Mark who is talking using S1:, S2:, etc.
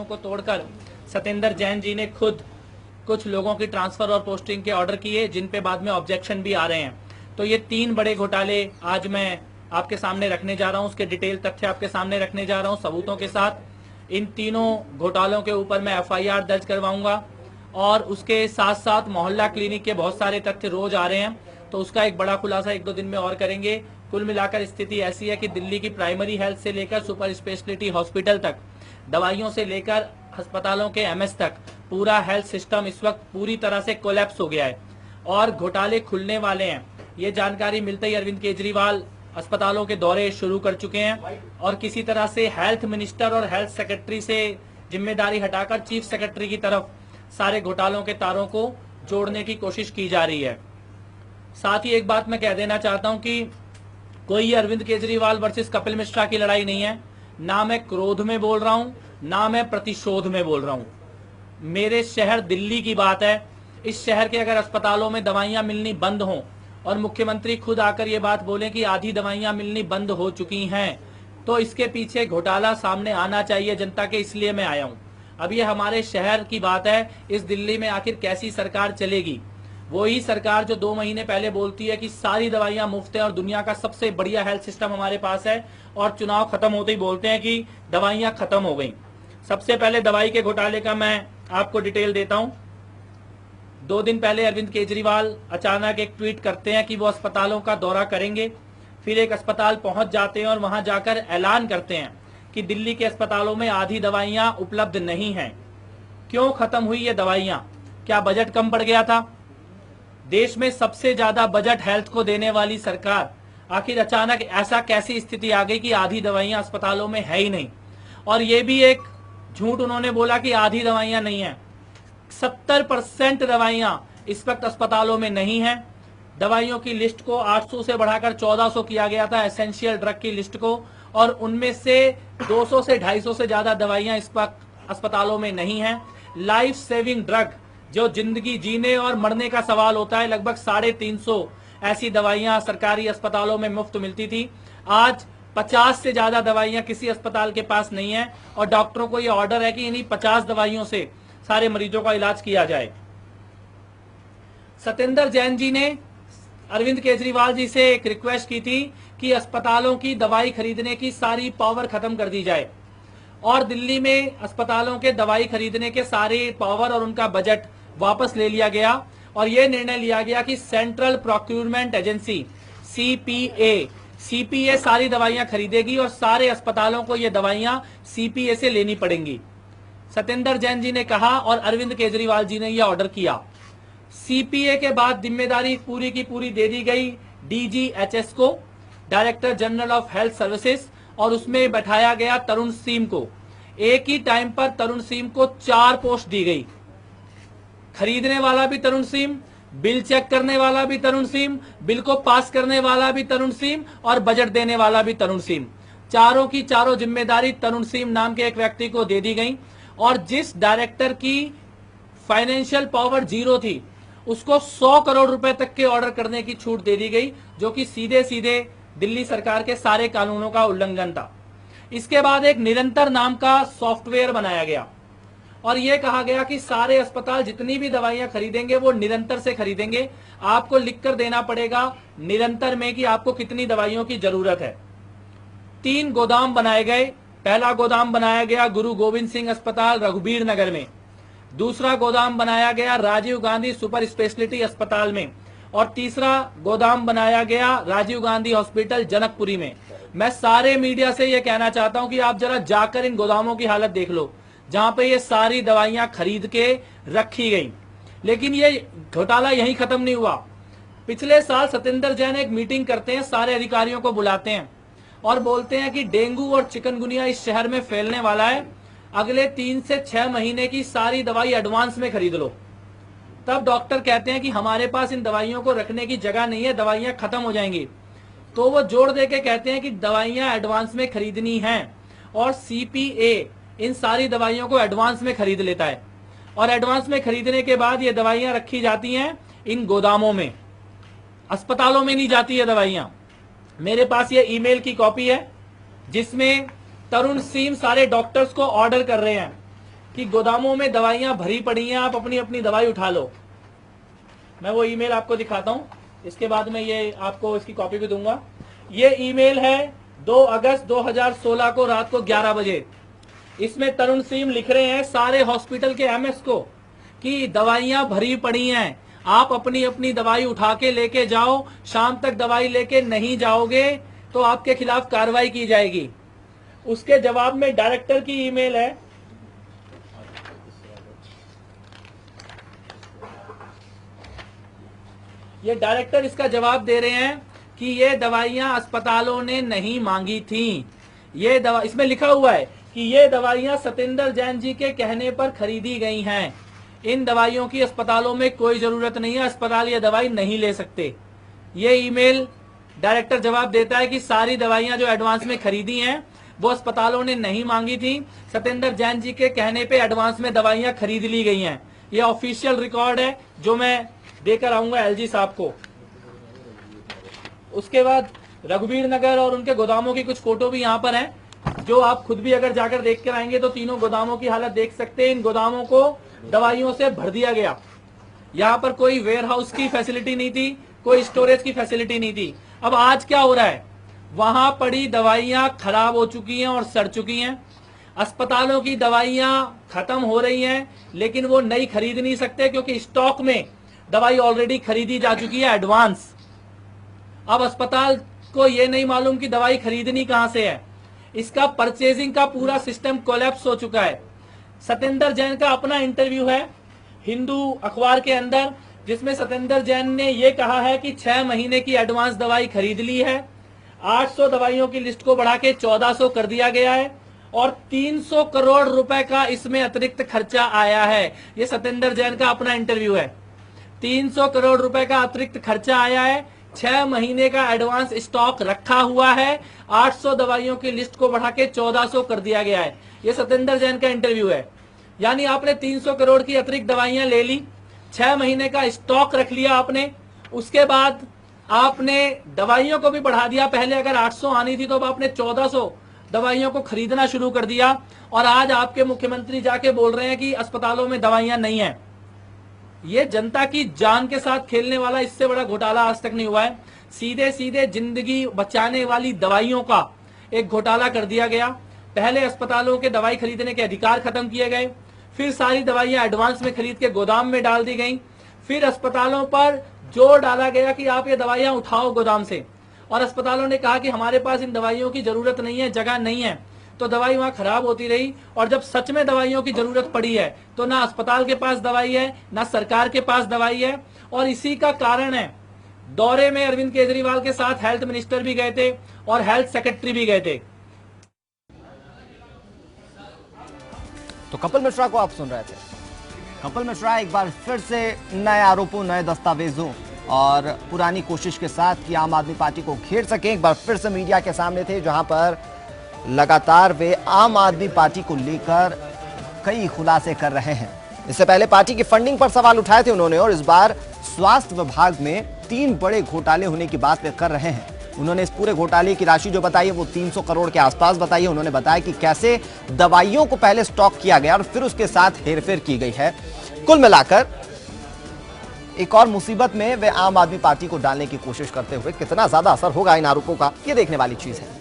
S1: को तोड़कर सतेंद्र जैन जी ने खुद कुछ लोगों की ट्रांसफर और पोस्टिंग के ऑर्डर किए, जिन पे बाद में ऑब्जेक्शन भी आ रहे हैं। तो ये 3 बड़े घोटाले आज मैं आपके सामने रखने जा रहा हूं, उसके डिटेल तथ्य आपके सामने रखने जा रहा हूं सबूतों के साथ। इन तीनों घोटालों के ऊपर मैं FIR दर्ज करवाऊंगा और उसके साथ साथ मोहल्ला क्लिनिक के बहुत सारे तथ्य रोज आ रहे हैं, तो उसका एक बड़ा खुलासा 1-2 दिन में और करेंगे। कुल मिलाकर स्थिति ऐसी है कि दिल्ली की प्राइमरी हेल्थ से लेकर सुपर स्पेशलिटी हॉस्पिटल तक, दवाइयों से लेकर अस्पतालों के MS तक, पूरा हेल्थ सिस्टम इस वक्त पूरी तरह से कोलैप्स हो गया है और घोटाले खुलने वाले हैं। ये जानकारी मिलते ही अरविंद केजरीवाल अस्पतालों के दौरे शुरू कर चुके हैं और किसी तरह से हेल्थ मिनिस्टर और हेल्थ सेक्रेटरी से जिम्मेदारी हटाकर चीफ सेक्रेटरी की तरफ सारे घोटालों के तारों को जोड़ने की कोशिश की जा रही है। साथ ही एक बात मैं कह देना चाहता हूं कि कोई अरविंद केजरीवाल वर्सेस कपिल मिश्रा की लड़ाई नहीं है। ना मैं क्रोध में बोल रहा हूं, ना मैं प्रतिशोध में बोल रहा हूं। मेरे शहर दिल्ली की बात है। इस शहर के अगर अस्पतालों में दवाइयां मिलनी बंद हों और मुख्यमंत्री खुद आकर ये बात बोलें कि आधी दवाइयां मिलनी बंद हो चुकी हैं, तो इसके पीछे घोटाला सामने आना चाहिए जनता के, इसलिए मैं आया हूं। अब ये हमारे शहर की बात है। इस दिल्ली में आखिर कैसी सरकार चलेगी? वही सरकार जो 2 महीने पहले बोलती है कि सारी दवाइयां मुफ्त है और दुनिया का सबसे बढ़िया हेल्थ सिस्टम हमारे पास है, और चुनाव खत्म होते ही बोलते हैं कि दवाइयां खत्म हो गई। सबसे पहले दवाई के घोटाले का मैं आपको डिटेल देता हूं। 2 दिन पहले अरविंद केजरीवाल अचानक एक ट्वीट करते हैं कि वो अस्पतालों का दौरा करेंगे। फिर एक अस्पताल पहुंच जाते हैं और वहां जाकर ऐलान करते हैं कि दिल्ली के अस्पतालों में आधी दवाइयां उपलब्ध नहीं हैं। क्यों खत्म हुई ये दवाइयां? क्या बजट कम पड़ गया था? देश में सबसे ज्यादा बजट हेल्थ को देने वाली सरकार, आखिर अचानक ऐसा कैसी स्थिति आ गई कि आधी दवाइयां अस्पतालों में है ही नहीं? और ये भी एक झूठ उन्होंने बोला कि आधी दवाइयां नहीं है। 70% दवाइयां इस वक्त अस्पतालों में नहीं है। दवाइयों की लिस्ट को 800 से बढ़ाकर 1400 किया गया था, एसेंशियल ड्रग की लिस्ट को, और उनमें से 200 से 250 से ज्यादा दवाइयां इस वक्त अस्पतालों में नहीं है। लाइफ सेविंग ड्रग, जो जिंदगी जीने और मरने का सवाल होता है, लगभग 350 ऐसी दवाइयां सरकारी अस्पतालों में मुफ्त मिलती थी। आज 50 से ज्यादा दवाइयां किसी अस्पताल के पास नहीं है और डॉक्टरों को यह ऑर्डर है कि इन्हीं 50 दवाइयों से सारे मरीजों का इलाज किया जाए। सतेंद्र जैन जी ने अरविंद केजरीवाल जी से एक रिक्वेस्ट की थी कि अस्पतालों की दवाई खरीदने की सारी पावर खत्म कर दी जाए, और दिल्ली में अस्पतालों के दवाई खरीदने के सारे पावर और उनका बजट वापस ले लिया गया और यह निर्णय लिया गया कि सेंट्रल प्रोक्यूरमेंट एजेंसी CPA सारी दवाइयां खरीदेगी और सारे अस्पतालों को ये दवाइयां CPA से लेनी पड़ेंगी। सतेंद्र जैन जी ने कहा और अरविंद केजरीवाल जी ने यह ऑर्डर किया। CPA के बाद जिम्मेदारी पूरी की पूरी दे दी गई DGHS को, director general of health services, और उसमें बैठाया गया तरुण सीम को। एक ही टाइम पर तरुण सीम को 4 पोस्ट दी गई। खरीदने वाला भी तरुण सीम, बिल चेक करने वाला भी तरुण सीम, बिल को पास करने वाला भी तरुण सीम, और बजट देने वाला भी तरुण सीम। चारों की चारों जिम्मेदारी तरुण सीम नाम के एक व्यक्ति को दे दी गई। और जिस डायरेक्टर की फाइनेंशियल पावर 0 थी, उसको 100 करोड़ रुपए तक के ऑर्डर करने की छूट दे दी गई, जो कि सीधे सीधे दिल्ली सरकार के सारे कानूनों का उल्लंघन था। इसके बाद एक निरंतर नाम का सॉफ्टवेयर बनाया गया और यह कहा गया कि सारे अस्पताल जितनी भी दवाइयां खरीदेंगे वो निरंतर से खरीदेंगे। आपको लिखकर देना पड़ेगा निरंतर में कि आपको कितनी दवाइयों की जरूरत है। 3 गोदाम बनाए गए। पहला गोदाम बनाया गया गुरु गोविंद सिंह अस्पताल रघुबीर नगर में, दूसरा गोदाम बनाया गया राजीव गांधी सुपर स्पेशलिटी अस्पताल में, और तीसरा गोदाम बनाया गया राजीव गांधी हॉस्पिटल जनकपुरी में। मैं सारे मीडिया से यह कहना चाहता हूं कि आप जरा जाकर इन गोदामों की हालत देख लो, जहां पे ये सारी दवाइयां खरीद के रखी गई। लेकिन ये घोटाला यहीं खत्म नहीं हुआ। पिछले साल सतेंद्र जैन एक मीटिंग करते हैं, सारे अधिकारियों को बुलाते हैं और बोलते हैं कि डेंगू और चिकनगुनिया इस शहर में फैलने वाला है, अगले 3 से 6 महीने की सारी दवाई एडवांस में खरीद लो। तब डॉक्टर कहते हैं कि हमारे पास इन दवाइयों को रखने की जगह नहीं है, दवाइयां खत्म हो जाएंगी। तो वो जोर देके कहते हैं कि दवाइयां एडवांस में खरीदनी हैं, और CPA इन सारी दवाइयों को एडवांस में खरीद लेता है, और एडवांस में खरीदने के बाद ये दवाइयां रखी जाती हैं इन गोदामों में, अस्पतालों में नहीं जाती है दवाइयां। मेरे पास ये ईमेल की कॉपी है जिसमें तरुण सीम सारे डॉक्टर्स को ऑर्डर कर रहे हैं कि गोदामों में दवाइयां भरी पड़ी हैं, आप अपनी अपनी दवाई उठा लो। मैं वो ईमेल आपको दिखाता हूं, इसके बाद में ये आपको इसकी कॉपी भी दूंगा। ये ईमेल है 2 अगस्त 2016 को रात को 11 बजे। इसमें तरुण सिंह लिख रहे हैं सारे हॉस्पिटल के एमएस को कि दवाइयां भरी पड़ी हैं, आप अपनी अपनी दवाई उठा के लेके जाओ, शाम तक दवाई लेके नहीं जाओगे तो आपके खिलाफ कार्रवाई की जाएगी। उसके जवाब में डायरेक्टर की ईमेल है, ये डायरेक्टर इसका जवाब दे रहे हैं कि ये दवाइयां अस्पतालों ने नहीं मांगी थी। ये दवा इसमें लिखा हुआ है कि ये दवाइयां सतेंद्र जैन जी के कहने पर खरीदी गई हैं। इन दवाइयों की अस्पतालों में कोई जरूरत नहीं है, अस्पताल ये दवाई नहीं ले सकते। ये ईमेल डायरेक्टर जवाब देता है कि सारी दवाइयां जो एडवांस में खरीदी हैं वो अस्पतालों ने नहीं मांगी थी, सतेंद्र जैन जी के कहने पे एडवांस में दवाइयां खरीद ली गई हैं। ये ऑफिशियल रिकॉर्ड है जो मैं देकर आऊंगा एलजी साहब को। उसके बाद रघुवीर नगर और उनके गोदामों की कुछ फोटो भी यहाँ पर हैं, जो आप खुद भी अगर जाकर देख कर आएंगे तो तीनों गोदामों की हालत देख सकते हैं। इन गोदामों को दवाइयों से भर दिया गया। यहाँ पर कोई वेयर हाउस की फैसिलिटी नहीं थी, कोई स्टोरेज की फैसिलिटी नहीं थी। अब आज क्या हो रहा है, वहां पड़ी दवाइयां खराब हो चुकी हैं और सड़ चुकी हैं। अस्पतालों की दवाइयां खत्म हो रही हैं, लेकिन वो नई खरीद नहीं सकते क्योंकि स्टॉक में दवाई ऑलरेडी खरीदी जा चुकी है एडवांस। अब अस्पताल को ये नहीं मालूम कि दवाई खरीदनी कहां से है। इसका परचेजिंग का पूरा सिस्टम कोलैप्स हो चुका है। सतेंद्र जैन का अपना इंटरव्यू है हिंदू अखबार के अंदर, जिसमें सतेंद्र जैन ने यह कहा है कि 6 महीने की एडवांस दवाई खरीद ली है, 800 दवाइयों की लिस्ट को बढ़ा के 1400 कर दिया गया है और 300 करोड़ रुपए का इसमें अतिरिक्त खर्चा आया है। यह सतेंद्र जैन का अपना इंटरव्यू है। 300 करोड़ रुपए का अतिरिक्त खर्चा आया है, 6 महीने का एडवांस स्टॉक रखा हुआ है, 800 दवाइयों की लिस्ट को बढ़ा के 1400 कर दिया गया है। यह सतेंद्र जैन का इंटरव्यू है। यानी आपने 300 करोड़ की अतिरिक्त दवाइयां ले ली, 6 महीने का स्टॉक रख लिया आपने, उसके बाद आपने दवाइयों को भी बढ़ा दिया। पहले अगर 800 आनी थी तो अब आपने 1400 दवाइयों को खरीदना शुरू कर दिया और आज आपके मुख्यमंत्री जाके बोल रहे हैं कि अस्पतालों में दवाइयां नहीं है। ये जनता की जान के साथ खेलने वाला इससे बड़ा घोटाला आज तक नहीं हुआ है। सीधे सीधे जिंदगी बचाने वाली दवाइयों का एक घोटाला कर दिया गया। पहले अस्पतालों के दवाई खरीदने के अधिकार खत्म किए गए, फिर सारी दवाइयां एडवांस में खरीद के गोदाम में डाल दी गई, फिर अस्पतालों पर जोर डाला गया कि आप ये दवाइयां उठाओ गोदाम से, और अस्पतालों ने कहा कि हमारे पास इन दवाइयों की जरूरत नहीं है, जगह नहीं है, तो दवाई वहां खराब होती रही। और जब सच में दवाइयों की जरूरत पड़ी है तो ना अस्पताल के पास दवाई है, ना सरकार के पास दवाई है। और इसी का कारण है, दौरे में अरविंद केजरीवाल के साथ हेल्थ मिनिस्टर भी गए थे और हेल्थ सेक्रेटरी भी गए थे।
S2: तो कपिल मिश्रा को आप सुन रहे थे। कपिल मिश्रा एक बार फिर से नए आरोपों, नए दस्तावेजों और पुरानी कोशिश के साथ कि आम आदमी पार्टी को घेर सके, एक बार फिर से मीडिया के सामने थे, जहां पर लगातार वे आम आदमी पार्टी को लेकर कई खुलासे कर रहे हैं। इससे पहले पार्टी की फंडिंग पर सवाल उठाए थे उन्होंने, और इस बार स्वास्थ्य विभाग में 3 बड़े घोटाले होने की बात वे कर रहे हैं। उन्होंने इस पूरे घोटाले की राशि जो बताई है वो 300 करोड़ के आसपास बताई है। उन्होंने बताया कि कैसे दवाइयों को पहले स्टॉक किया गया और फिर उसके साथ हेरफेर की गई है। कुल मिलाकर एक और मुसीबत में वे आम आदमी पार्टी को डालने की कोशिश करते हुए, कितना ज्यादा असर होगा इन आरोपों का, ये देखने वाली चीज है।